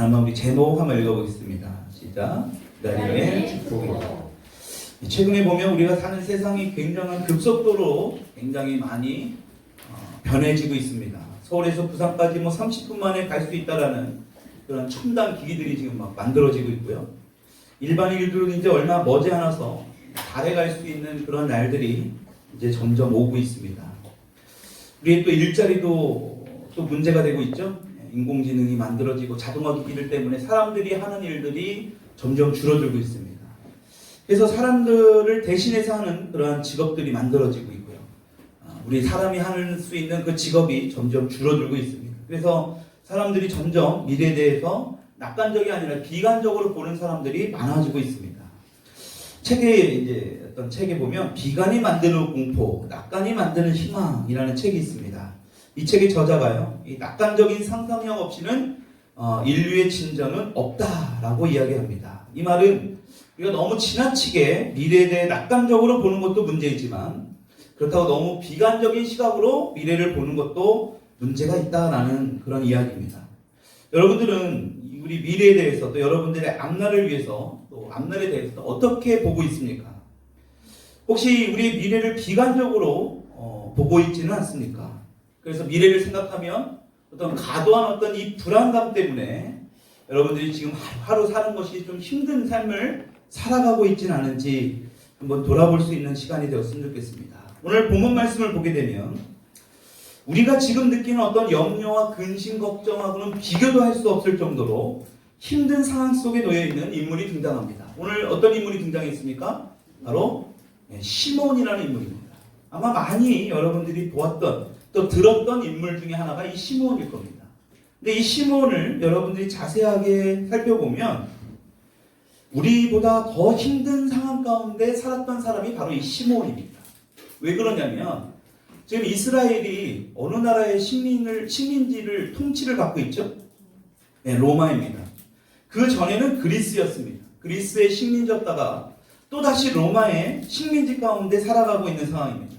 한번 우리 제목 한번 읽어보겠습니다. 시작. 기다림의 축복이다. 최근에 보면 우리가 사는 세상이 굉장한 급속도로 굉장히 많이 변해지고 있습니다. 서울에서 부산까지 30분 만에 갈 수 있다라는 그런 첨단 기기들이 지금 막 만들어지고 있고요. 일반인들은 이제 얼마 머지않아서 달에 갈 수 있는 그런 날들이 이제 점점 오고 있습니다. 우리의 또 일자리도 또 문제가 되고 있죠. 인공지능이 만들어지고 자동화 기기들 때문에 사람들이 하는 일들이 점점 줄어들고 있습니다. 그래서 사람들을 대신해서 하는 그러한 직업들이 만들어지고 있고요. 우리 사람이 할 수 있는 그 직업이 점점 줄어들고 있습니다. 그래서 사람들이 점점 미래에 대해서 낙관적이 아니라 비관적으로 보는 사람들이 많아지고 있습니다. 어떤 책에 보면 비관이 만드는 공포, 낙관이 만드는 희망이라는 책이 있습니다. 이 책의 저자가요, 이 낙관적인 상상력 없이는 인류의 진전은 없다라고 이야기합니다. 이 말은 우리가 너무 지나치게 미래에 대해 낙관적으로 보는 것도 문제이지만 그렇다고 너무 비관적인 시각으로 미래를 보는 것도 문제가 있다라는 그런 이야기입니다. 여러분들은 우리 미래에 대해서 또 여러분들의 앞날을 위해서 또 앞날에 대해서 어떻게 보고 있습니까? 혹시 우리의 미래를 비관적으로 보고 있지는 않습니까? 그래서 미래를 생각하면 어떤 과도한 어떤 이 불안감 때문에 여러분들이 지금 하루 사는 것이 좀 힘든 삶을 살아가고 있지는 않은지 한번 돌아볼 수 있는 시간이 되었으면 좋겠습니다. 오늘 본문 말씀을 보게 되면 우리가 지금 느끼는 어떤 염려와 근심, 걱정하고는 비교도 할 수 없을 정도로 힘든 상황 속에 놓여있는 인물이 등장합니다. 오늘 어떤 인물이 등장했습니까? 바로 시몬이라는 인물입니다. 아마 많이 여러분들이 보았던 또 들었던 인물 중에 하나가 이 시몬일 겁니다. 근데 이 시몬을 여러분들이 자세하게 살펴보면 우리보다 더 힘든 상황 가운데 살았던 사람이 바로 이 시몬입니다. 왜 그러냐면 지금 이스라엘이 어느 나라의 식민지를 통치를 받고 있죠? 네, 로마입니다. 그 전에는 그리스였습니다. 그리스의 식민지였다가 또다시 로마의 식민지 가운데 살아가고 있는 상황입니다.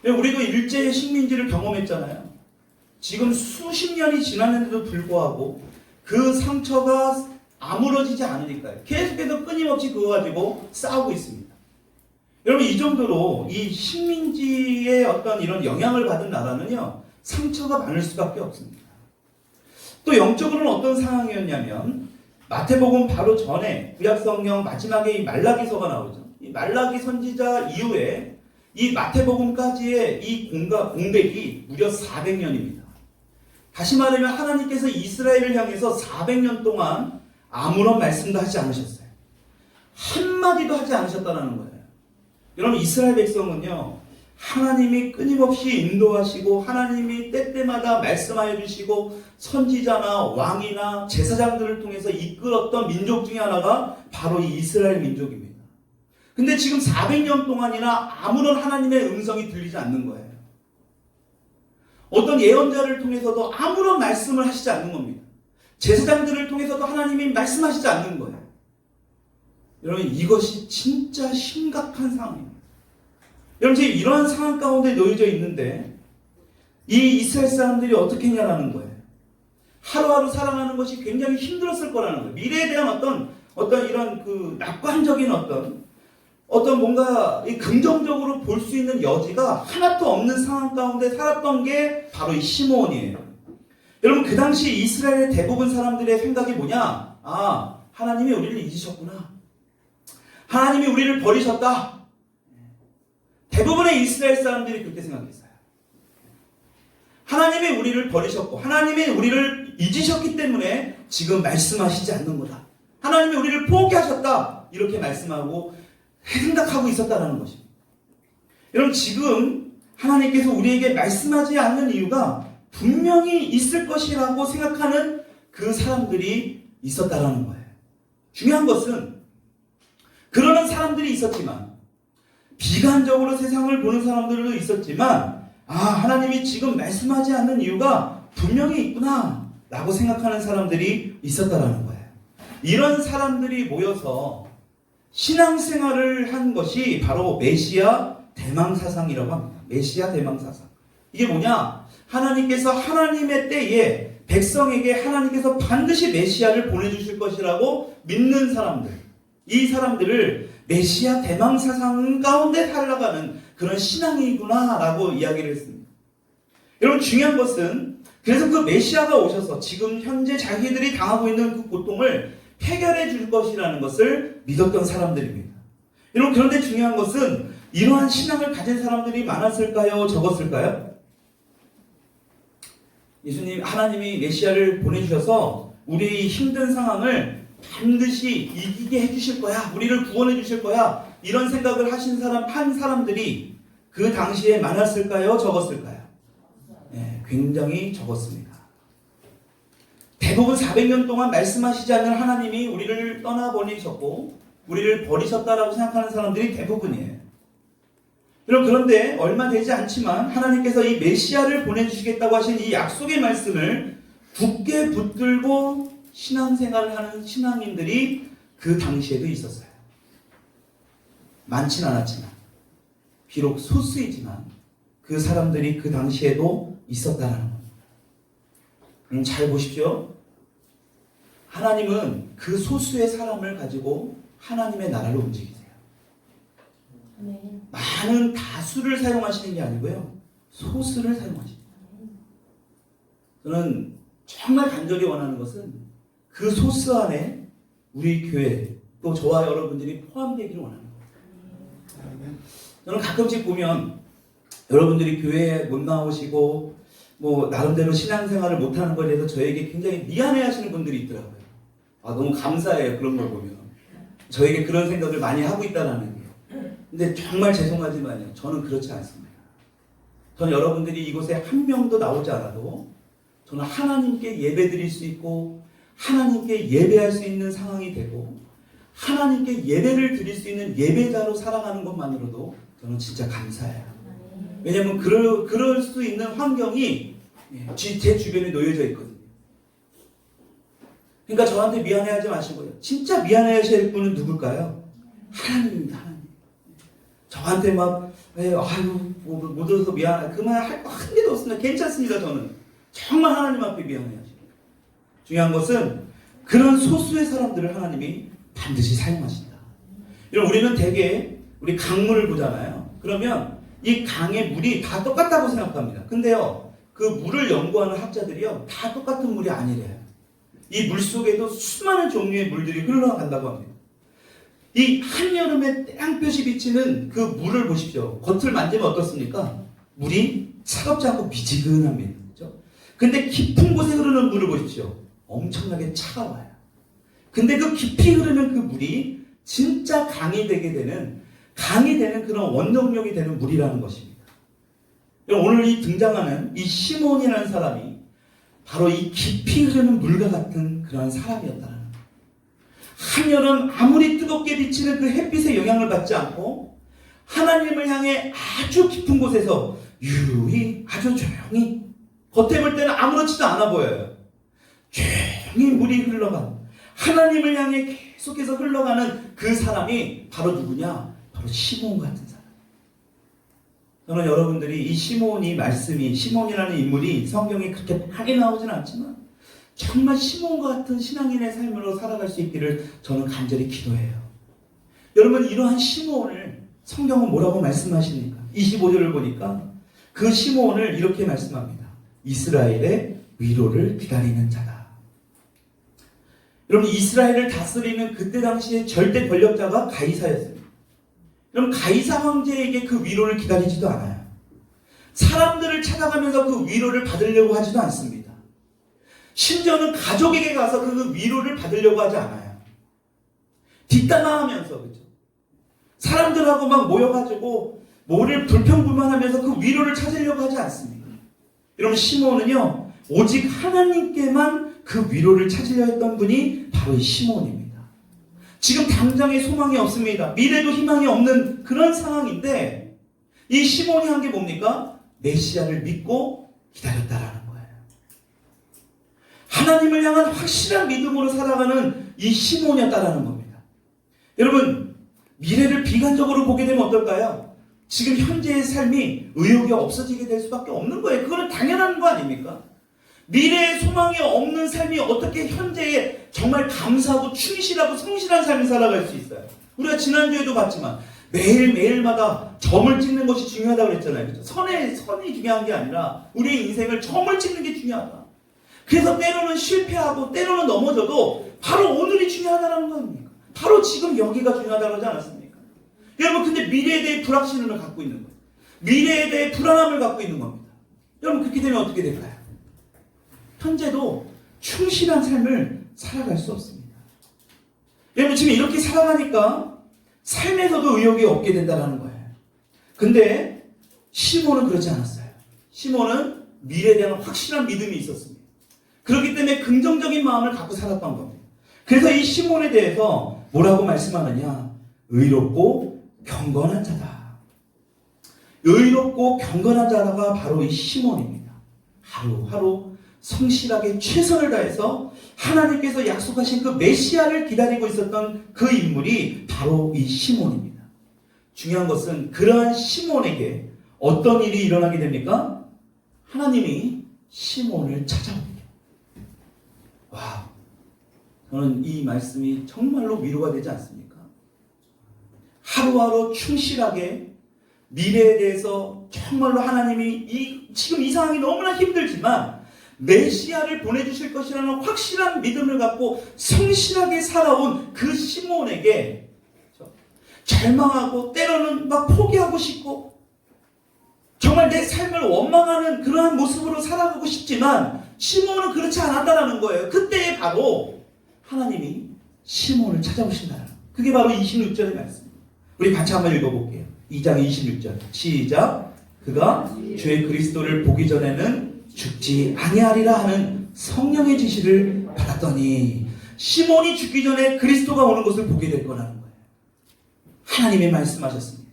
우리도 일제의 식민지를 경험했잖아요. 지금 수십 년이 지났는데도 불구하고 그 상처가 아물어지지 않으니까요. 계속해서 끊임없이 그거 가지고 싸우고 있습니다. 여러분, 이 정도로 이 식민지의 어떤 이런 영향을 받은 나라는요, 상처가 많을 수밖에 없습니다. 또 영적으로는 어떤 상황이었냐면 마태복음 바로 전에 구약성경 마지막에 이 말라기서가 나오죠. 이 말라기 선지자 이후에 이 마태복음까지의 이 공백이 무려 400년입니다. 다시 말하면 하나님께서 이스라엘을 향해서 400년 동안 아무런 말씀도 하지 않으셨어요. 한마디도 하지 않으셨다는 거예요. 여러분, 이스라엘 백성은요, 하나님이 끊임없이 인도하시고 하나님이 때때마다 말씀하여 주시고 선지자나 왕이나 제사장들을 통해서 이끌었던 민족 중에 하나가 바로 이 이스라엘 민족입니다. 근데 지금 400년 동안이나 아무런 하나님의 음성이 들리지 않는 거예요. 어떤 예언자를 통해서도 아무런 말씀을 하시지 않는 겁니다. 제사장들을 통해서도 하나님이 말씀하시지 않는 거예요. 여러분, 이것이 진짜 심각한 상황입니다. 여러분, 지금 이러한 상황 가운데 놓여져 있는데 이 이스라엘 사람들이 어떻게 했냐라는 거예요. 하루하루 살아가는 것이 굉장히 힘들었을 거라는 거예요. 미래에 대한 어떤 이런 그 낙관적인 어떤 뭔가 긍정적으로 볼 수 있는 여지가 하나도 없는 상황 가운데 살았던 게 바로 이 시므온이에요. 여러분, 그 당시 이스라엘의 대부분 사람들의 생각이 뭐냐? 아, 하나님이 우리를 잊으셨구나. 하나님이 우리를 버리셨다. 대부분의 이스라엘 사람들이 그렇게 생각했어요. 하나님이 우리를 버리셨고 하나님이 우리를 잊으셨기 때문에 지금 말씀하시지 않는 거다. 하나님이 우리를 포기하셨다. 이렇게 말씀하고 생각하고 있었다는 것입니다. 여러분, 지금 하나님께서 우리에게 말씀하지 않는 이유가 분명히 있을 것이라고 생각하는 그 사람들이 있었다는 거예요. 중요한 것은 그러는 사람들이 있었지만 비관적으로 세상을 보는 사람들도 있었지만 하나님이 지금 말씀하지 않는 이유가 분명히 있구나 라고 생각하는 사람들이 있었다는 거예요. 이런 사람들이 모여서 신앙생활을 한 것이 바로 메시아 대망사상이라고 합니다. 메시아 대망사상. 이게 뭐냐? 하나님께서 하나님의 때에 백성에게 하나님께서 반드시 메시아를 보내주실 것이라고 믿는 사람들, 이 사람들을 메시아 대망 사상 가운데 살아가는 그런 신앙이구나라고 이야기를 했습니다. 여러분, 중요한 것은 그래서 그 메시아가 오셔서 지금 현재 자기들이 당하고 있는 그 고통을 해결해 줄 것이라는 것을 믿었던 사람들입니다. 여러분, 그런데 중요한 것은 이러한 신앙을 가진 사람들이 많았을까요? 적었을까요? 예수님, 하나님이 메시아를 보내주셔서 우리의 힘든 상황을 반드시 이기게 해주실 거야, 우리를 구원해 주실 거야, 이런 생각을 하신 한 사람들이 그 당시에 많았을까요? 적었을까요? 네, 굉장히 적었습니다. 대부분 400년 동안 말씀하시지 않는 하나님이 우리를 떠나보내셨고 우리를 버리셨다라고 생각하는 사람들이 대부분이에요. 여러분, 그런데 얼마 되지 않지만 하나님께서 이 메시아를 보내주시겠다고 하신 이 약속의 말씀을 굳게 붙들고 신앙생활을 하는 신앙인들이 그 당시에도 있었어요. 많진 않았지만, 비록 소수이지만 그 사람들이 그 당시에도 있었다라는 겁니다. 잘 보십시오. 하나님은 그 소수의 사람을 가지고 하나님의 나라를 움직이세요. 많은 다수를 사용하시는 게 아니고요, 소수를 사용하십니다. 저는 정말 간절히 원하는 것은 그 소수 안에 우리 교회, 또 저와 여러분들이 포함되기를 원하는 거예요. 저는 가끔씩 보면 여러분들이 교회에 못 나오시고 나름대로 신앙생활을 못하는 것에 대해서 저에게 굉장히 미안해하시는 분들이 있더라고요. 너무 감사해요, 그런 걸 보면. 저에게 그런 생각을 많이 하고 있다는 게. 근데 정말 죄송하지만요, 저는 그렇지 않습니다. 저는 여러분들이 이곳에 한 명도 나오지 않아도 저는 하나님께 예배 드릴 수 있고 하나님께 예배할 수 있는 상황이 되고 하나님께 예배를 드릴 수 있는 예배자로 살아가는 것만으로도 저는 진짜 감사해요. 왜냐하면 그럴 수 있는 환경이 제 주변에 놓여져 있거든요. 그러니까 저한테 미안해하지 마시고요, 진짜 미안해하실 분은 누굴까요? 하나님입니다. 하나님. 저한테 못 얻어서 미안해, 그 말 할 거 한 개도 없습니다. 괜찮습니다. 저는 정말 하나님 앞에 미안해하시고, 중요한 것은 그런 소수의 사람들을 하나님이 반드시 사용하신다. 우리는 대개 우리 강물을 보잖아요. 그러면 이 강의 물이 다 똑같다고 생각합니다. 근데요, 그 물을 연구하는 학자들이요, 다 똑같은 물이 아니래요. 이 물 속에도 수많은 종류의 물들이 흘러간다고 합니다. 이 한여름에 땡볕이 비치는 그 물을 보십시오. 겉을 만지면 어떻습니까? 물이 차갑지 않고 미지근합니다. 그렇죠? 근데 깊은 곳에 흐르는 물을 보십시오. 엄청나게 차가워요. 근데 그 깊이 흐르는 그 물이 진짜 강이 되는 그런 원동력이 되는 물이라는 것입니다. 오늘 이 등장하는 이 시몬이라는 사람이 바로 이 깊이 흐르는 물과 같은 그런 사람이었다는 거예요. 한여름 아무리 뜨겁게 비치는 그 햇빛의 영향을 받지 않고 하나님을 향해 아주 깊은 곳에서 유유히 아주 조용히, 겉에 볼 때는 아무렇지도 않아 보여요. 조용히 물이 흘러가는, 하나님을 향해 계속해서 흘러가는 그 사람이 바로 누구냐? 바로 시몬 같은 사람. 저는 여러분들이 이 시몬이라는 인물이 성경에 그렇게 많이 나오진 않지만 정말 시몬과 같은 신앙인의 삶으로 살아갈 수 있기를 저는 간절히 기도해요. 여러분, 이러한 시몬을 성경은 뭐라고 말씀하십니까? 25절을 보니까 그 시몬을 이렇게 말씀합니다. 이스라엘의 위로를 기다리는 자다. 여러분, 이스라엘을 다스리는 그때 당시에 절대 권력자가 가이사였습니다. 여러분, 가이사 황제에게 그 위로를 기다리지도 않아요. 사람들을 찾아가면서 그 위로를 받으려고 하지도 않습니다. 심지어는 가족에게 가서 그 위로를 받으려고 하지 않아요. 뒷담화하면서, 그죠? 사람들하고 막 모여가지고 뭐를 불평불만하면서 그 위로를 찾으려고 하지 않습니다. 여러분, 시몬은요, 오직 하나님께만 그 위로를 찾으려 했던 분이 바로 이 시몬입니다. 지금 당장의 소망이 없습니다. 미래도 희망이 없는 그런 상황인데 이 시몬이 한 게 뭡니까? 메시아를 믿고 기다렸다라는 거예요. 하나님을 향한 확실한 믿음으로 살아가는 이 시몬이었다라는 겁니다. 여러분, 미래를 비관적으로 보게 되면 어떨까요? 지금 현재의 삶이 의욕이 없어지게 될 수밖에 없는 거예요. 그거는 당연한 거 아닙니까? 미래의 소망이 없는 삶이 어떻게 현재에 정말 감사하고 충실하고 성실한 삶을 살아갈 수 있어요? 우리가 지난주에도 봤지만 매일매일마다 점을 찍는 것이 중요하다고 그랬잖아요. 그렇죠? 선이 중요한 게 아니라 우리의 인생을 점을 찍는 게 중요하다. 그래서 때로는 실패하고 때로는 넘어져도 바로 오늘이 중요하다는 겁니까? 바로 지금 여기가 중요하다고 하지 않았습니까? 여러분, 근데 미래에 대해 불확신을 갖고 있는 거예요. 미래에 대해 불안함을 갖고 있는 겁니다. 여러분, 그렇게 되면 어떻게 될까요? 현재도 충실한 삶을 살아갈 수 없습니다. 여러분, 지금 이렇게 살아가니까 삶에서도 의욕이 없게 된다는 거예요. 근데 시몬은 그렇지 않았어요. 시몬은 미래에 대한 확실한 믿음이 있었습니다. 그렇기 때문에 긍정적인 마음을 갖고 살았던 겁니다. 그래서 이 시몬에 대해서 뭐라고 말씀하느냐? 의롭고 경건한 자다. 의롭고 경건한 자가 바로 이 시몬입니다. 하루하루 성실하게 최선을 다해서 하나님께서 약속하신 그 메시아를 기다리고 있었던 그 인물이 바로 이 시몬입니다. 중요한 것은 그러한 시몬에게 어떤 일이 일어나게 됩니까? 하나님이 시몬을 찾아옵니다. 와, 저는 이 말씀이 정말로 위로가 되지 않습니까? 하루하루 충실하게 미래에 대해서 정말로 하나님이 지금 이 상황이 너무나 힘들지만 메시아를 보내주실 것이라는 확실한 믿음을 갖고 성실하게 살아온 그 시몬에게 절망하고 때로는 막 포기하고 싶고 정말 내 삶을 원망하는 그러한 모습으로 살아가고 싶지만 시몬은 그렇지 않았다라는 거예요. 그때 바로 하나님이 시몬을 찾아오신다는 거예요. 그게 바로 26절의 말씀입니다. 우리 같이 한번 읽어볼게요. 2장 26절 시작. 그가 주의 그리스도를 보기 전에는 죽지 아니하리라 하는 성령의 지시를 받았더니 시몬이 죽기 전에 그리스도가 오는 것을 보게 될 거라는 거예요. 하나님이 말씀하셨습니다.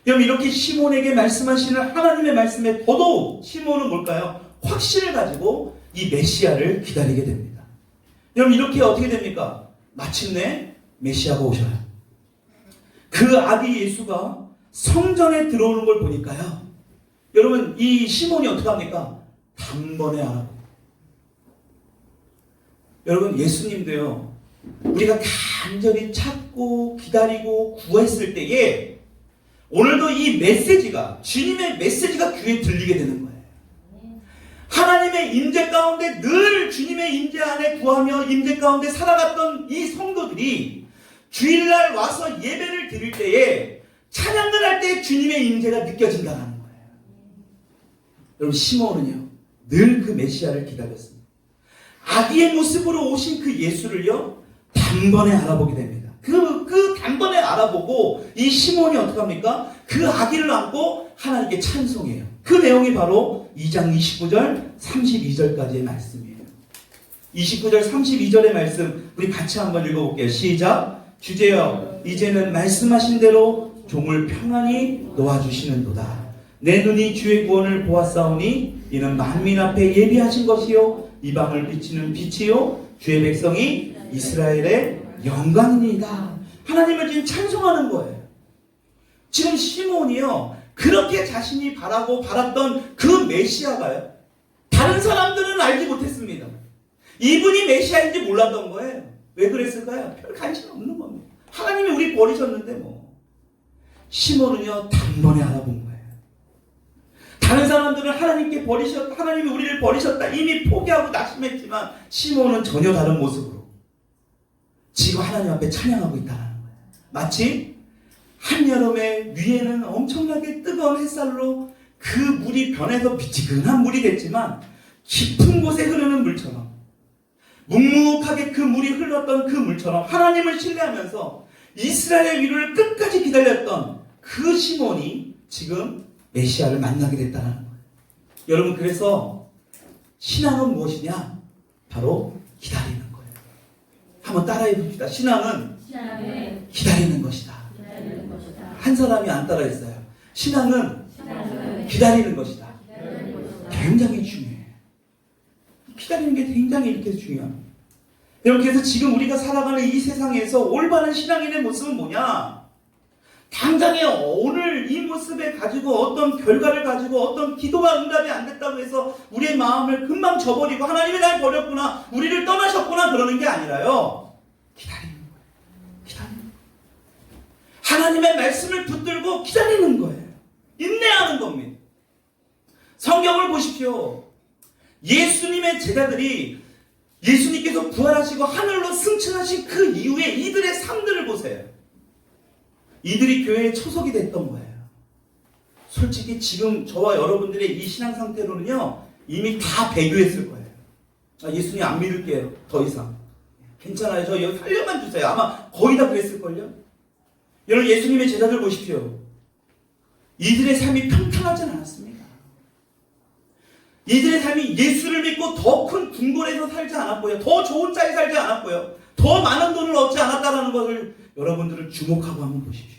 여러분, 이렇게 시몬에게 말씀하시는 하나님의 말씀에 더더욱 시몬은 뭘까요? 확신을 가지고 이 메시아를 기다리게 됩니다. 여러분, 이렇게 어떻게 됩니까? 마침내 메시아가 오셔요. 그 아기 예수가 성전에 들어오는 걸 보니까요, 여러분, 이 시몬이 어떻게 합니까? 단번에 알아보고. 여러분, 예수님도요, 우리가 간절히 찾고 기다리고 구했을 때에 오늘도 이 메시지가, 주님의 메시지가 귀에 들리게 되는 거예요. 하나님의 임재 가운데 늘 주님의 임재 안에 구하며 임재 가운데 살아갔던 이 성도들이 주일날 와서 예배를 드릴 때에 찬양을 할 때 주님의 임재가 느껴진다는 거예요. 여러분, 시몬은요 늘 그 메시아를 기다렸습니다. 아기의 모습으로 오신 그 예수를요 단번에 알아보게 됩니다. 그 단번에 알아보고 이 시몬이 어떻게 합니까? 그 아기를 안고 하나님께 찬송해요. 그 내용이 바로 2장 29절 32절까지의 말씀이에요. 29절 32절의 말씀 우리 같이 한번 읽어볼게요. 시작. 주제여 이제는 말씀하신 대로 종을 평안히 놓아주시는도다. 내 눈이 주의 구원을 보았사오니 이는 만민 앞에 예비하신 것이요 이방을 비치는 빛이요 주의 백성이 이스라엘의 영광이니이다. 하나님을 지금 찬송하는 거예요. 지금 시몬이요 그렇게 자신이 바라고 바랐던 그 메시아가요 다른 사람들은 알지 못했습니다. 이분이 메시아인지 몰랐던 거예요. 왜 그랬을까요? 별 관심 없는 겁니다. 하나님이 우리 버리셨는데 뭐. 시몬은요 단번에 알아본 거예요. 다른 사람들은 하나님이 우리를 버리셨다 이미 포기하고 낙심했지만 시몬은 전혀 다른 모습으로 지금 하나님 앞에 찬양하고 있다는 거예요. 마치 한여름에 위에는 엄청나게 뜨거운 햇살로 그 물이 변해서 미지근한 물이 됐지만 깊은 곳에 흐르는 물처럼 묵묵하게 그 물이 흘렀던 그 물처럼 하나님을 신뢰하면서 이스라엘의 위로를 끝까지 기다렸던 그 시몬이 지금 메시아를 만나게 됐다는 거예요. 여러분, 그래서 신앙은 무엇이냐? 바로 기다리는 거예요. 한번 따라해 봅시다. 신앙은 기다리는 것이다. 한 사람이 안 따라했어요. 신앙은 기다리는 것이다. 굉장히 중요해요. 기다리는 게 굉장히 이렇게 중요합니다. 여러분, 그래서 지금 우리가 살아가는 이 세상에서 올바른 신앙인의 모습은 뭐냐? 당장에 오늘 이 모습에 가지고 어떤 결과를 가지고 어떤 기도가 응답이 안 됐다고 해서 우리의 마음을 금방 저버리고 하나님이 날 버렸구나, 우리를 떠나셨구나 그러는 게 아니라요. 기다리는 거예요. 기다리는 거예요. 하나님의 말씀을 붙들고 기다리는 거예요. 인내하는 겁니다. 성경을 보십시오. 예수님의 제자들이 예수님께서 부활하시고 하늘로 승천하신 그 이후에 이들의 삶들을 보세요. 이들이 교회에 초속이 됐던 거예요. 솔직히 지금 저와 여러분들의 이 신앙 상태로는요, 이미 다 배교했을 거예요. 예수님 안 믿을게요. 더 이상. 괜찮아요. 저 여기 살려만 주세요. 아마 거의 다 그랬을걸요. 여러분, 예수님의 제자들 보십시오. 이들의 삶이 평탄하진 않았습니다. 이들의 삶이 예수를 믿고 더 큰 궁궐에서 살지 않았고요. 더 좋은 자에 살지 않았고요. 더 많은 돈을 얻지 않았다는 것을 여러분들을 주목하고 한번 보십시오.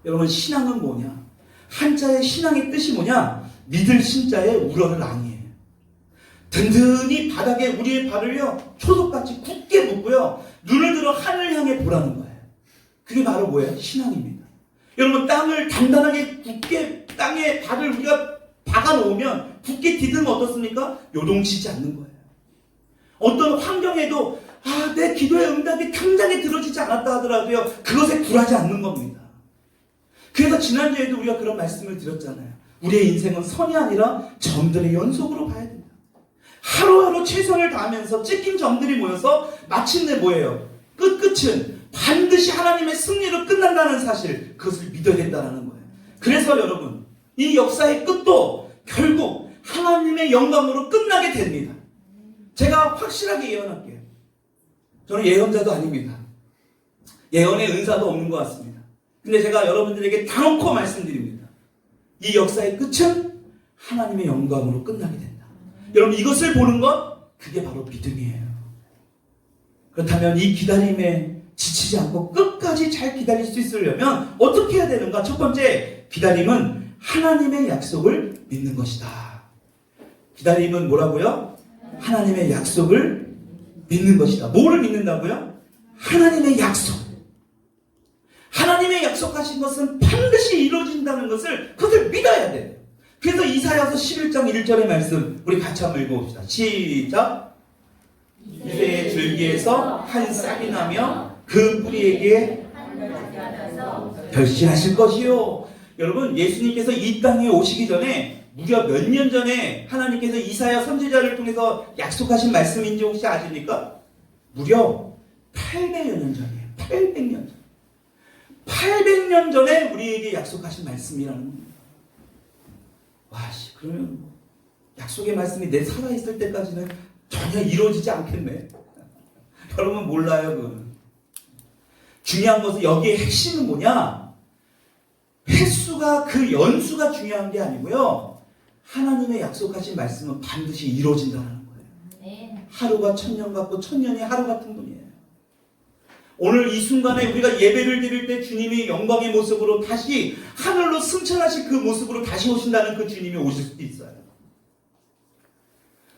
여러분, 신앙은 뭐냐? 한자의 신앙의 뜻이 뭐냐? 믿을 신자의 우러를 앙이에요. 든든히 바닥에 우리의 발을요, 초석같이 굳게 묶고요, 눈을 들어 하늘 향해 보라는 거예요. 그게 바로 뭐예요? 신앙입니다. 여러분, 땅을 단단하게 굳게 땅에 발을 우리가 박아놓으면 굳게 디디면 어떻습니까? 요동치지 않는 거예요. 어떤 환경에도 내 기도의 응답이 당장에 들어지지 않았다 하더라도요, 그것에 굴하지 않는 겁니다. 그래서 지난주에도 우리가 그런 말씀을 드렸잖아요. 우리의 인생은 선이 아니라 점들의 연속으로 봐야 된다. 하루하루 최선을 다하면서 찍힌 점들이 모여서 마침내 뭐예요? 끝은 반드시 하나님의 승리로 끝난다는 사실, 그것을 믿어야 된다는 거예요. 그래서 여러분, 이 역사의 끝도 결국 하나님의 영광으로 끝나게 됩니다. 제가 확실하게 예언할게요. 저는 예언자도 아닙니다. 예언의 은사도 없는 것 같습니다. 근데 제가 여러분들에게 다놓고 말씀드립니다. 이 역사의 끝은 하나님의 영광으로 끝나게 된다. 여러분, 이것을 보는 것, 그게 바로 믿음이에요. 그렇다면 이 기다림에 지치지 않고 끝까지 잘 기다릴 수 있으려면 어떻게 해야 되는가? 첫 번째, 기다림은 하나님의 약속을 믿는 것이다. 기다림은 뭐라고요? 하나님의 약속을 믿는 것이다. 뭐를 믿는다고요? 하나님의 약속. 하나님의 약속하신 것은 반드시 이루어진다는 것을, 그것을 믿어야 돼요. 그래서 이사야서 11장 1절의 말씀 우리 같이 한번 읽어봅시다. 시작. 이새의 줄기에서 한 싹이 나며 그 뿌리에게 결실하실 것이요. 여러분, 예수님께서 이 땅에 오시기 전에 무려 몇 년 전에 하나님께서 이사야 선지자를 통해서 약속하신 말씀인지 혹시 아십니까? 무려 800여 년 전이에요. 800년 전. 800년 전에 우리에게 약속하신 말씀이라는 겁니다. 그러면 약속의 말씀이 내 살아있을 때까지는 전혀 이루어지지 않겠네. 여러분, 몰라요, 그거는. 중요한 것은 여기에 핵심은 뭐냐? 횟수가, 그 연수가 중요한 게 아니고요, 하나님의 약속하신 말씀은 반드시 이루어진다는 거예요. 하루가 1000년 같고 1000년이 하루 같은 분이에요. 오늘 이 순간에 우리가 예배를 드릴 때 주님이 영광의 모습으로 다시 하늘로 승천하신 그 모습으로 다시 오신다는 그 주님이 오실 수도 있어요.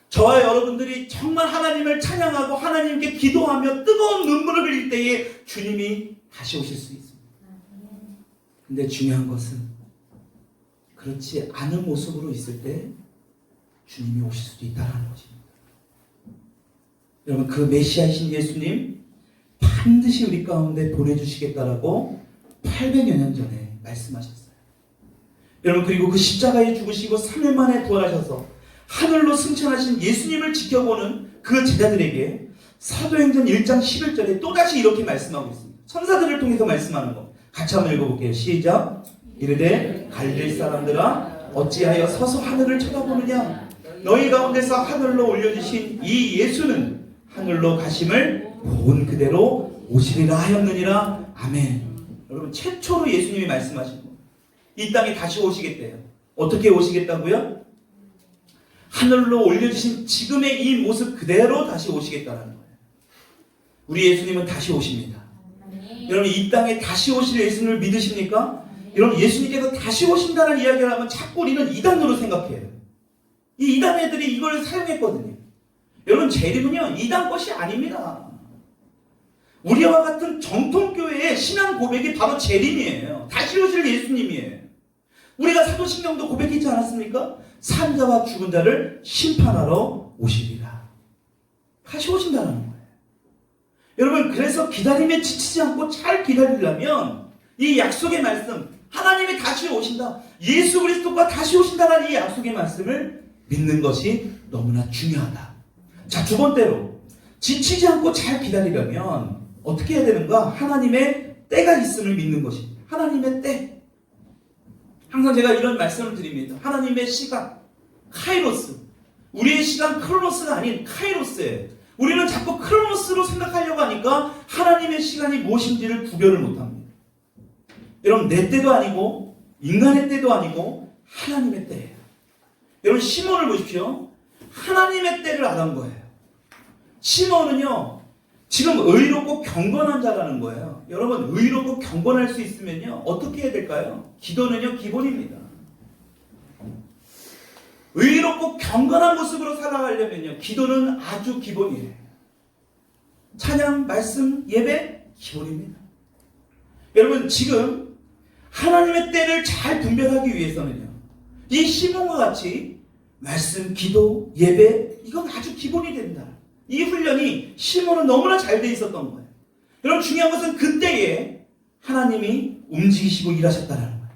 저와 여러분들이 정말 하나님을 찬양하고 하나님께 기도하며 뜨거운 눈물을 흘릴 때에 주님이 다시 오실 수 있습니다. 근데 중요한 것은 그렇지 않은 모습으로 있을 때 주님이 오실 수도 있다는 것입니다. 여러분, 그 메시아이신 예수님 반드시 우리 가운데 보내주시겠다라고 800여 년 전에 말씀하셨어요. 여러분, 그리고 그 십자가에 죽으시고 3일 만에 부활하셔서 하늘로 승천하신 예수님을 지켜보는 그 제자들에게 사도행전 1장 11절에 또다시 이렇게 말씀하고 있습니다. 천사들을 통해서 말씀하는 거 같이 한번 읽어볼게요. 시작. 이르되 갈릴리 사람들아 어찌하여 서서 하늘을 쳐다보느냐? 너희 가운데서 하늘로 올려주신 이 예수는 하늘로 가심을 본 그대로 오시리라 하였느니라. 아멘. 여러분, 최초로 예수님이 말씀하신 거, 이 땅에 다시 오시겠대요. 어떻게 오시겠다고요? 하늘로 올려주신 지금의 이 모습 그대로 다시 오시겠다는 거예요. 우리 예수님은 다시 오십니다. 여러분, 이 땅에 다시 오실 예수님을 믿으십니까? 여러분, 예수님께서 다시 오신다는 이야기를 하면 자꾸 우리는 이단으로 생각해요. 이 이단 애들이 이걸 사용했거든요. 여러분, 재림은요 이단 것이 아닙니다. 우리와 같은 정통교회의 신앙 고백이 바로 재림이에요. 다시 오실 예수님이에요. 우리가 사도신경도 고백했지 않았습니까? 산자와 죽은 자를 심판하러 오시리라. 다시 오신다는 거예요. 여러분, 그래서 기다림에 지치지 않고 잘 기다리려면 이 약속의 말씀, 하나님이 다시 오신다, 예수 그리스도가 다시 오신다는 이 약속의 말씀을 믿는 것이 너무나 중요하다. 자, 두 번째로 지치지 않고 잘 기다리려면 어떻게 해야 되는가? 하나님의 때가 있음을 믿는 것이. 하나님의 때. 항상 제가 이런 말씀을 드립니다. 하나님의 시간, 카이로스. 우리의 시간 크로노스가 아닌 카이로스예요. 우리는 자꾸 크로노스로 생각하려고 하니까 하나님의 시간이 무엇인지를 구별을 못합니다. 여러분, 내 때도 아니고 인간의 때도 아니고 하나님의 때예요. 여러분, 시몬을 보십시오. 하나님의 때를 알은 거예요. 시몬은요, 지금 의롭고 경건한 자라는 거예요. 여러분, 의롭고 경건할 수 있으면요, 어떻게 해야 될까요? 기도는요, 기본입니다. 의롭고 경건한 모습으로 살아가려면요, 기도는 아주 기본이에요. 찬양, 말씀, 예배, 기본입니다. 여러분, 지금 하나님의 때를 잘 분별하기 위해서는요, 이 시몬과 같이 말씀, 기도, 예배, 이건 아주 기본이 된다. 이 훈련이 시몬은 너무나 잘 돼 있었던 거예요. 여러분, 중요한 것은 그때에 하나님이 움직이시고 일하셨다는 거예요.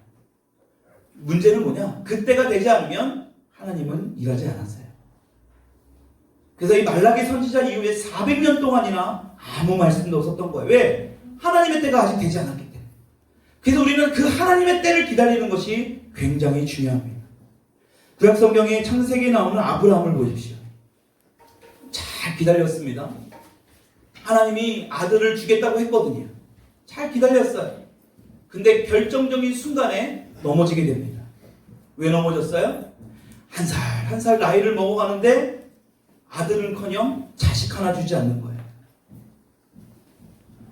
문제는 뭐냐? 그때가 되지 않으면 하나님은 일하지 않았어요. 그래서 이 말라기 선지자 이후에 400년 동안이나 아무 말씀도 없었던 거예요. 왜? 하나님의 때가 아직 되지 않았기 때문에. 그래서 우리는 그 하나님의 때를 기다리는 것이 굉장히 중요합니다. 구약 성경에 창세기에 나오는 아브라함을 보십시오. 잘 기다렸습니다. 하나님이 아들을 주겠다고 했거든요. 잘 기다렸어요. 근데 결정적인 순간에 넘어지게 됩니다. 왜 넘어졌어요? 한 살 나이를 먹어가는데 아들은커녕 자식 하나 주지 않는 거예요.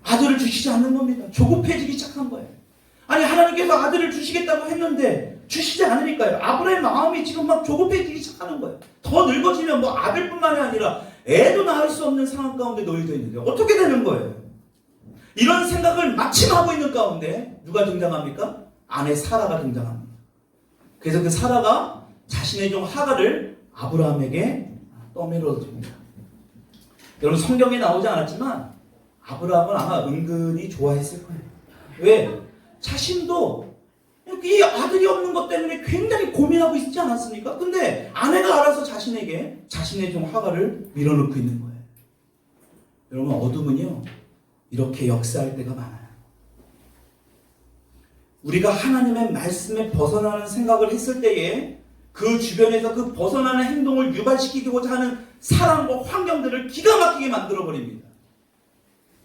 아들을 주시지 않는 겁니다. 조급해지기 시작한 거예요. 아니, 하나님께서 아들을 주시겠다고 했는데 주시지 않으니까요. 아브라함의 마음이 지금 막 조급해지기 시작하는 거예요. 더 늙어지면 뭐 아들뿐만이 아니라 애도 낳을 수 없는 상황 가운데 놓여져 있는데 어떻게 되는 거예요? 이런 생각을 마침 하고 있는 가운데 누가 등장합니까? 아내 사라가 등장합니다. 그래서 그 사라가 자신의 종 하갈을 아브라함에게 떠밀어 줍니다. 여러분, 성경에 나오지 않았지만 아브라함은 아마 은근히 좋아했을 거예요. 왜? 자신도 이 아들이 없는 것 때문에 굉장히 고민하고 있지 않았습니까? 근데 아내가 알아서 자신에게 자신의 종 하갈을 밀어넣고 있는 거예요. 여러분, 어둠은요, 이렇게 역사할 때가 많아요. 우리가 하나님의 말씀에 벗어나는 생각을 했을 때에 그 주변에서 그 벗어나는 행동을 유발시키고자 하는 사람과 환경들을 기가 막히게 만들어버립니다.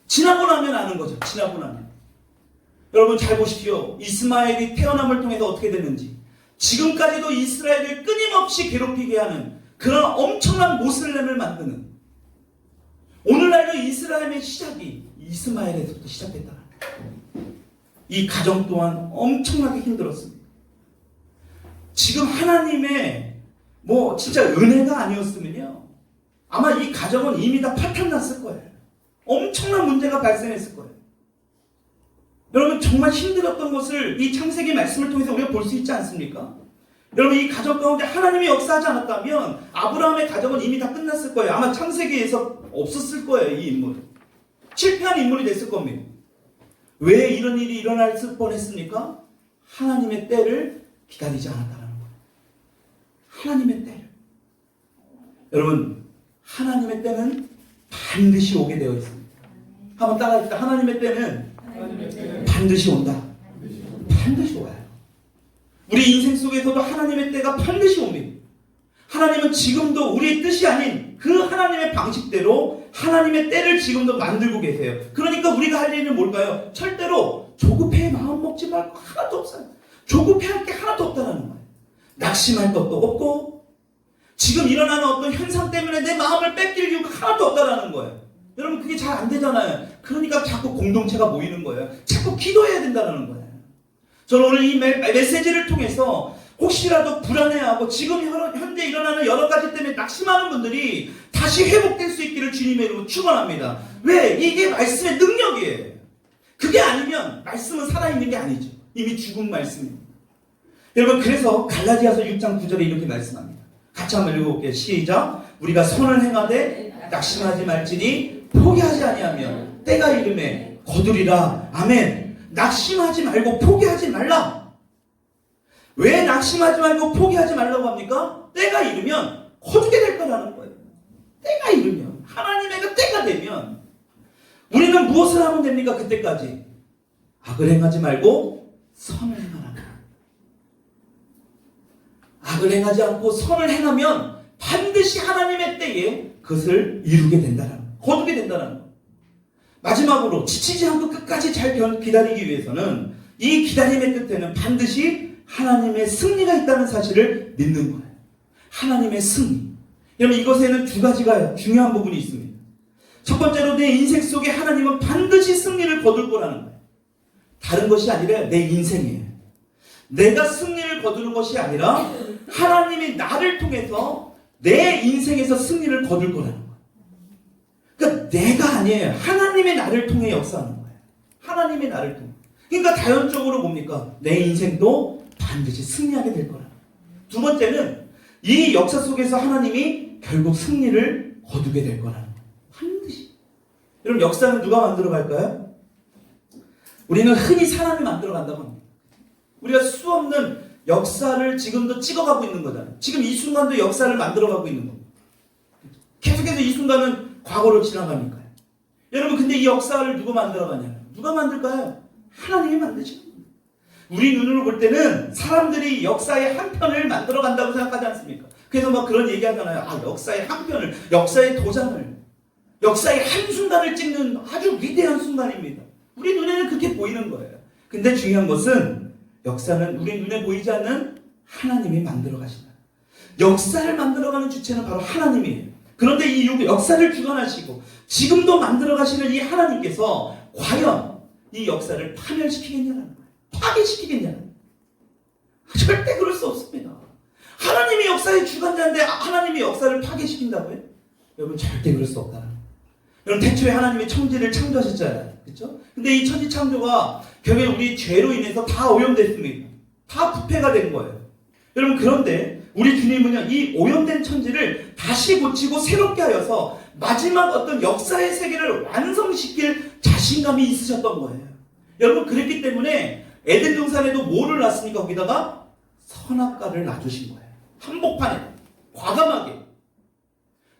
지나고 나면 아는 거죠. 지나고 나면. 여러분, 잘 보십시오. 이스마엘이 태어남을 통해서 어떻게 됐는지. 지금까지도 이스라엘을 끊임없이 괴롭히게 하는 그런 엄청난 모슬렘을 만드는, 오늘날의 이스라엘의 시작이 이스마엘에서부터 시작됐다는 거예요. 이 가정 또한 엄청나게 힘들었습니다. 지금 하나님의 진짜 은혜가 아니었으면요, 아마 이 가정은 이미 다 파탄났을 거예요. 엄청난 문제가 발생했을 거예요. 여러분, 정말 힘들었던 것을 이 창세기 말씀을 통해서 우리가 볼 수 있지 않습니까? 여러분, 이 가정 가운데 하나님이 역사하지 않았다면 아브라함의 가정은 이미 다 끝났을 거예요. 아마 창세기에서 없었을 거예요. 이 인물, 실패한 인물이 됐을 겁니다. 왜 이런 일이 일어날 뻔했습니까? 하나님의 때를 기다리지 않았다는 거예요. 하나님의 때를. 여러분, 하나님의 때는 반드시 오게 되어 있습니다. 한번 따라합시다. 하나님의 때는 반드시 온다. 반드시 와요. 우리 인생 속에서도 하나님의 때가 반드시 옵니다. 하나님은 지금도 우리의 뜻이 아닌 그 하나님의 방식대로 하나님의 때를 지금도 만들고 계세요. 그러니까 우리가 할 일은 뭘까요? 절대로 조급해 마음 먹지 말고 하나도 없어요. 조급해할 게 하나도 없다는 거예요. 낙심할 것도 없고 지금 일어나는 어떤 현상 때문에 내 마음을 뺏길 이유가 하나도 없다는 거예요. 여러분, 그게 잘 안 되잖아요. 그러니까 자꾸 공동체가 모이는 거예요. 자꾸 기도해야 된다는 거예요. 저는 오늘 이 메시지를 통해서 혹시라도 불안해하고 지금 현재 일어나는 여러 가지 때문에 낙심하는 분들이 다시 회복될 수 있기를 주님의 이름으로 축원합니다. 왜? 이게 말씀의 능력이에요. 그게 아니면 말씀은 살아있는 게 아니죠. 이미 죽은 말씀입니다. 여러분, 그래서 갈라디아서 6장 9절에 이렇게 말씀합니다. 같이 한번 읽어볼게요. 시작. 우리가 선을 행하되 낙심하지 말지니 포기하지 아니하면 때가 이름에 거두리라. 아멘. 낙심하지 말고 포기하지 말라. 왜 낙심하지 말고 포기하지 말라고 합니까? 때가 이르면 거두게 될 거라는 거예요. 때가 이르면, 하나님의 그 때가 되면 우리는 무엇을 하면 됩니까? 그때까지 악을 행하지 말고 선을 행하라. 악을 행하지 않고 선을 행하면 반드시 하나님의 때에 그것을 이루게 된다는 거, 거두게 된다는 거. 마지막으로 지치지 않고 끝까지 잘 기다리기 위해서는 이 기다림의 끝에는 반드시 하나님의 승리가 있다는 사실을 믿는 거예요. 하나님의 승리. 여러분, 이것에는 두 가지가 중요한 부분이 있습니다. 첫 번째로 내 인생 속에 하나님은 반드시 승리를 거둘 거라는 거예요. 다른 것이 아니라 내 인생이에요. 내가 승리를 거두는 것이 아니라 하나님이 나를 통해서 내 인생에서 승리를 거둘 거라는 거예요. 그러니까 내가 아니에요. 하나님이 나를 통해 역사하는 거예요. 하나님이 나를 통해. 그러니까 자연적으로 뭡니까? 내 인생도 반드시 승리하게 될 거라는 거예요. 두 번째는 이 역사 속에서 하나님이 결국 승리를 거두게 될 거라는 거예요. 반드시. 여러분, 역사는 누가 만들어 갈까요? 우리는 흔히 사람이 만들어 간다고 합니다. 우리가 수없는 역사를 지금도 찍어가고 있는 거잖아요. 지금 이 순간도 역사를 만들어가고 있는 겁니다. 계속해서 이 순간은 과거로 지나가니까요. 여러분, 근데 이 역사를 누가 만들어가냐요? 누가 만들까요? 하나님이 만드시는 겁니다. 우리 눈으로 볼 때는 사람들이 역사의 한 편을 만들어간다고 생각하지 않습니까? 그래서 막 그런 얘기 하잖아요. 아, 역사의 한 편을, 역사의 도장을, 역사의 한순간을 찍는 아주 위대한 순간입니다. 우리 눈에는 그렇게 보이는 거예요. 근데 중요한 것은 역사는 우리 눈에 보이지 않는 하나님이 만들어 가신다. 역사를 만들어가는 주체는 바로 하나님이에요. 그런데 이 역사를 주관하시고 지금도 만들어 가시는 이 하나님께서 과연 이 역사를 파멸시키겠냐는 거예요. 파괴시키겠냐는 거예요. 절대 그럴 수 없습니다. 하나님이 역사의 주관자인데 하나님이 역사를 파괴시킨다고요? 여러분, 절대 그럴 수 없다는 거예요. 여러분, 태초에 하나님이 천지를 창조하셨잖아요. 그렇죠? 근데 이 천지 창조가 결국에 우리 죄로 인해서 다 오염됐습니다. 다 부패가 된 거예요. 여러분, 그런데 우리 주님은요, 이 오염된 천지를 다시 고치고 새롭게 하여서 마지막 어떤 역사의 세계를 완성시킬 자신감이 있으셨던 거예요. 여러분, 그랬기 때문에 에덴 동산에도 뭐를 놨습니까? 거기다가 선악과를 놔주신 거예요. 한복판에 과감하게.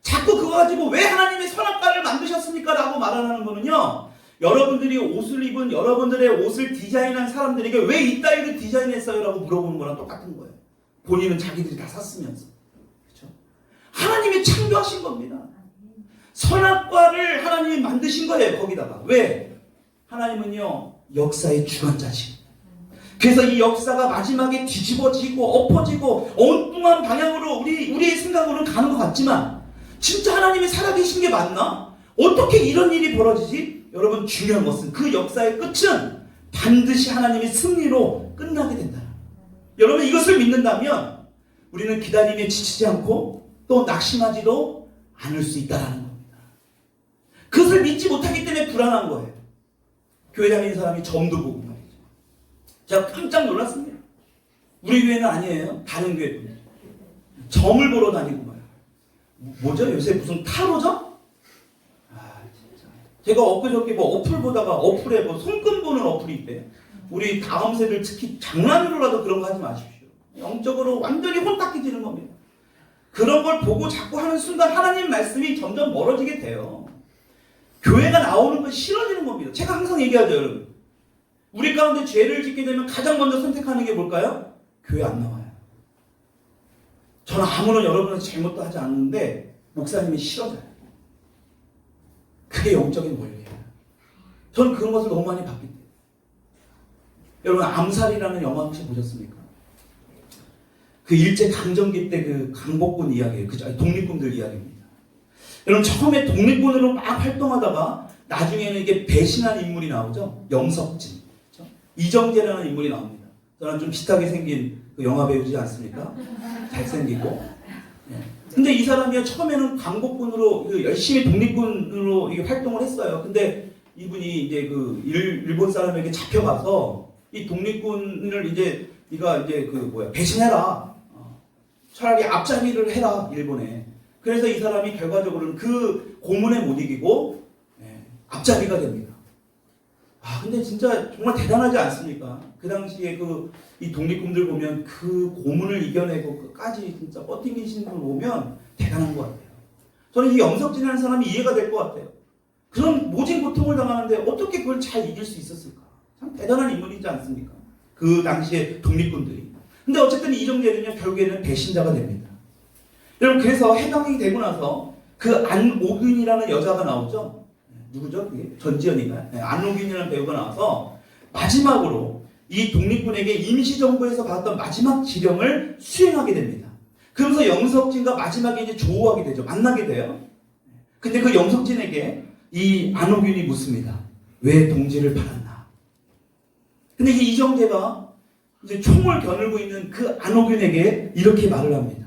자꾸 그거 가지고 왜 하나님이 선악과를 만드셨습니까? 라고 말하는 거는요, 여러분들이 옷을 입은 여러분들의 옷을 디자인한 사람들에게 왜 이따위로 디자인했어요? 라고 물어보는 거랑 똑같은 거예요. 본인은 자기들이 다 샀으면서. 그렇죠? 하나님이 창조하신 겁니다. 선악과를 하나님이 만드신 거예요. 거기다가. 왜? 하나님은요, 역사의 주관자시고. 그래서 이 역사가 마지막에 뒤집어지고 엎어지고 엉뚱한 방향으로 우리의 생각으로는 가는 것 같지만 진짜 하나님이 살아계신 게 맞나? 어떻게 이런 일이 벌어지지? 여러분, 중요한 것은 그 역사의 끝은 반드시 하나님의 승리로 끝나게 된다. 여러분, 이것을 믿는다면 우리는 기다림에 지치지 않고 또 낙심하지도 않을 수 있다는 겁니다. 그것을 믿지 못하기 때문에 불안한 거예요. 교회 다니는 사람이 점도 보고 말이죠. 제가 깜짝 놀랐습니다. 우리 교회는 아니에요. 다른 교회입니다. 점을 보러 다니고 말이에요. 뭐죠? 요새 무슨 타로죠? 제가 엊그저께 뭐 어플 보다가 어플에 뭐 손금 보는 어플이 있대요. 우리 다음 세대를 특히 장난으로라도 그런 거 하지 마십시오. 영적으로 완전히 혼탁해지는 겁니다. 그런 걸 보고 자꾸 하는 순간 하나님 말씀이 점점 멀어지게 돼요. 교회가 나오는 건 싫어지는 겁니다. 제가 항상 얘기하죠, 여러분. 우리 가운데 죄를 짓게 되면 가장 먼저 선택하는 게 뭘까요? 교회 안 나와요. 저는 아무런 여러분은 잘못도 하지 않는데 목사님이 싫어져요. 그게 영적인 원리예요. 저는 그런 것을 너무 많이 봤기 때문에. 여러분, 암살이라는 영화 혹시 보셨습니까? 그 일제 강점기 때 그 강복군 이야기예요. 그죠? 독립군들 이야기입니다. 여러분, 처음에 독립군으로 막 활동하다가 나중에는 이게 배신한 인물이 나오죠. 영석진, 그렇죠? 이정재라는 인물이 나옵니다. 저는 좀 비슷하게 생긴 그 영화 배우지 않습니까? 잘생기고. 예. 근데 이 사람이 처음에는 광복군으로 열심히 독립군으로 활동을 했어요. 근데 이분이 이제 그 일본 사람에게 잡혀가서 이 독립군을 이제 네가 이제 배신해라. 차라리 앞잡이를 해라 일본에. 그래서 이 사람이 결과적으로는 그 고문에 못 이기고 앞잡이가 됩니다. 아 근데 진짜 정말 대단하지 않습니까? 그 당시에 이 독립군들 보면 그 고문을 이겨내고 끝까지 진짜 버티신 분 보면 대단한 것 같아요. 저는 이 영석진이라는 사람이 이해가 될 것 같아요. 그런 모진 고통을 당하는데 어떻게 그걸 잘 이길 수 있었을까? 참 대단한 인물이지 않습니까? 그 당시에 독립군들이. 근데 어쨌든 이정재는요 결국에는 배신자가 됩니다. 여러분 그래서 해방이 되고 나서 그 안옥윤이라는 여자가 나오죠. 누구죠? 그게 전지현인가요? 네, 안옥윤이라는 배우가 나와서 마지막으로 이 독립군에게 임시정부에서 받았던 마지막 지령을 수행하게 됩니다. 그러면서 영석진과 마지막에 이제 조우하게 되죠. 만나게 돼요. 근데 그 영석진에게 이 안옥윤이 묻습니다. 왜 동지를 팔았나? 근데 이 이정재가 이제 총을 겨누고 있는 그 안옥윤에게 이렇게 말을 합니다.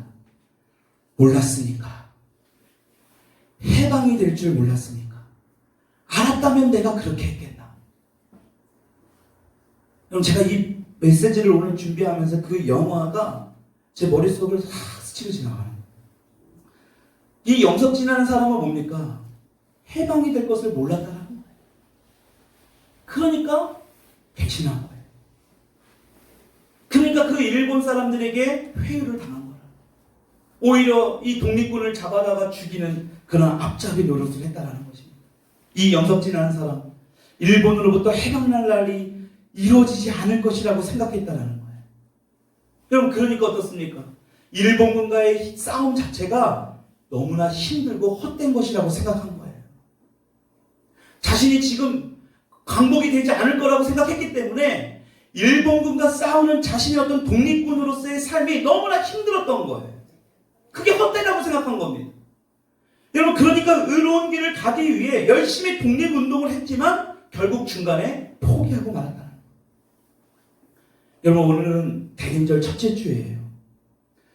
몰랐으니까. 해방이 될 줄 몰랐으니까. 알았다면 내가 그렇게 했겠나. 그럼 제가 이 메시지를 오늘 준비하면서 그 영화가 제 머릿속을 다 스치고 지나가는 거예요. 이 영석진이라는 사람은 뭡니까? 해방이 될 것을 몰랐다는 거예요. 그러니까 배신한 거예요. 그러니까 그 일본 사람들에게 회유를 당한 거예요. 오히려 이 독립군을 잡아다가 죽이는 그런 앞잡이 노릇을 했다는 것입니다. 이 영석진이라는 사람, 일본으로부터 해방날 날이 이루어지지 않을 것이라고 생각했다는 거예요. 여러분 그러니까 어떻습니까? 일본군과의 싸움 자체가 너무나 힘들고 헛된 것이라고 생각한 거예요. 자신이 지금 광복이 되지 않을 거라고 생각했기 때문에 일본군과 싸우는 자신의 어떤 독립군으로서의 삶이 너무나 힘들었던 거예요. 그게 헛되다고 생각한 겁니다. 여러분 그러니까 의로운 길을 가기 위해 열심히 독립운동을 했지만 결국 중간에 포기하고 말았다는 거예요. 여러분 오늘은 대림절 첫째 주예요.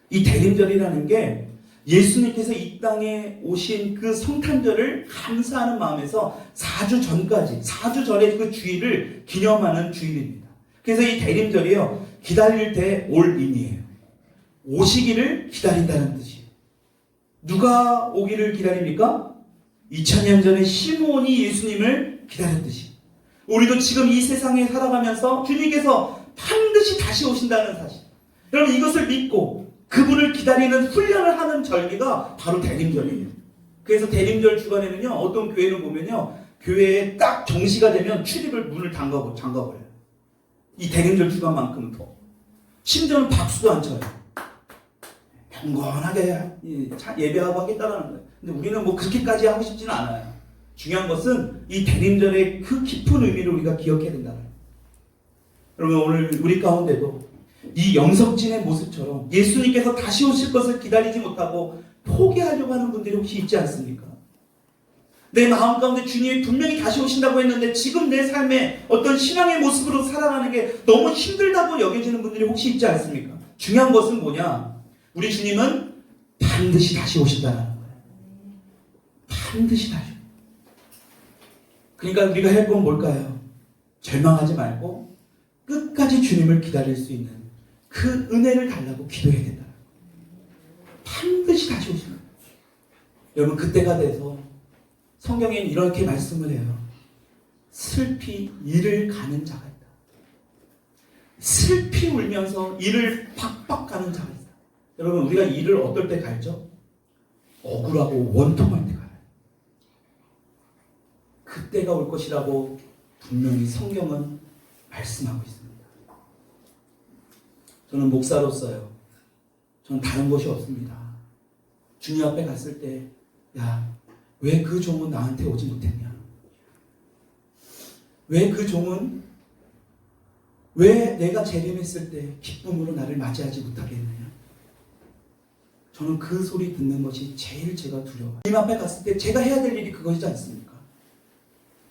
이 대림절이라는 게 예수님께서 이 땅에 오신 그 성탄절을 감사하는 마음에서 4주 전의 그 주일을 기념하는 주일입니다. 그래서 이 대림절이요 기다릴 때 올인이에요. 오시기를 기다린다는 뜻이에요. 누가 오기를 기다립니까? 2000년 전에 시므온이 예수님을 기다렸듯이 우리도 지금 이 세상에 살아가면서 주님께서 반드시 다시 오신다는 사실, 여러분 이것을 믿고 그분을 기다리는 훈련을 하는 절기가 바로 대림절이에요. 그래서 대림절 주간에는요 어떤 교회를 보면요 교회에 딱 정시가 되면 출입을 문을 잠가버려요. 이 대림절 주간만큼은 더 심지어는 박수도 안 쳐요. 경건하게 예배하고 하겠다라는 거예요. 근데 우리는 뭐 그렇게까지 하고 싶지는 않아요. 중요한 것은 이 대림절의 그 깊은 의미를 우리가 기억해야 된다는 거예요. 여러분 오늘 우리 가운데도 이 영석진의 모습처럼 예수님께서 다시 오실 것을 기다리지 못하고 포기하려고 하는 분들이 혹시 있지 않습니까? 내 마음 가운데 주님이 분명히 다시 오신다고 했는데 지금 내 삶에 어떤 신앙의 모습으로 살아가는 게 너무 힘들다고 여겨지는 분들이 혹시 있지 않습니까? 중요한 것은 뭐냐? 우리 주님은 반드시 다시 오신다는 거예요. 반드시 다시. 그러니까 우리가 할 건 뭘까요? 절망하지 말고 끝까지 주님을 기다릴 수 있는 그 은혜를 달라고 기도해야 된다. 반드시 다시 오십니다. 여러분 그때가 돼서 성경에는 이렇게 말씀을 해요. 슬피 이를 가는 자가 있다. 슬피 울면서 이를 박박 가는 자가 있다. 여러분 우리가 이를 어떨 때 갈죠? 억울하고 원통할 때 가요. 그때가 올 것이라고 분명히 성경은 말씀하고 있습니다. 저는 목사로서요. 저는 다른 것이 없습니다. 주님 앞에 갔을 때, 야, 왜 그 종은 나한테 오지 못했냐? 왜 그 종은, 왜 내가 재림했을 때 기쁨으로 나를 맞이하지 못하게 했느냐? 저는 그 소리 듣는 것이 제일 제가 두려워요. 주님 앞에 갔을 때 제가 해야 될 일이 그것이지 않습니까?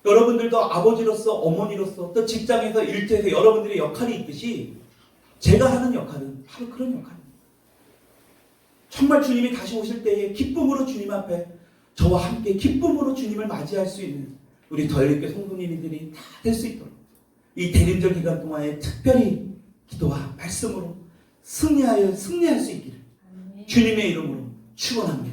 여러분들도 아버지로서, 어머니로서, 또 직장에서 일터에서 여러분들의 역할이 있듯이 제가 하는 역할은 바로 그런 역할입니다. 정말 주님이 다시 오실 때에 기쁨으로 주님 앞에 저와 함께 기쁨으로 주님을 맞이할 수 있는 우리 더일교회 성도님들이 다 될 수 있도록 이 대림절 기간 동안에 특별히 기도와 말씀으로 승리할 수 있기를 주님의 이름으로 축원합니다.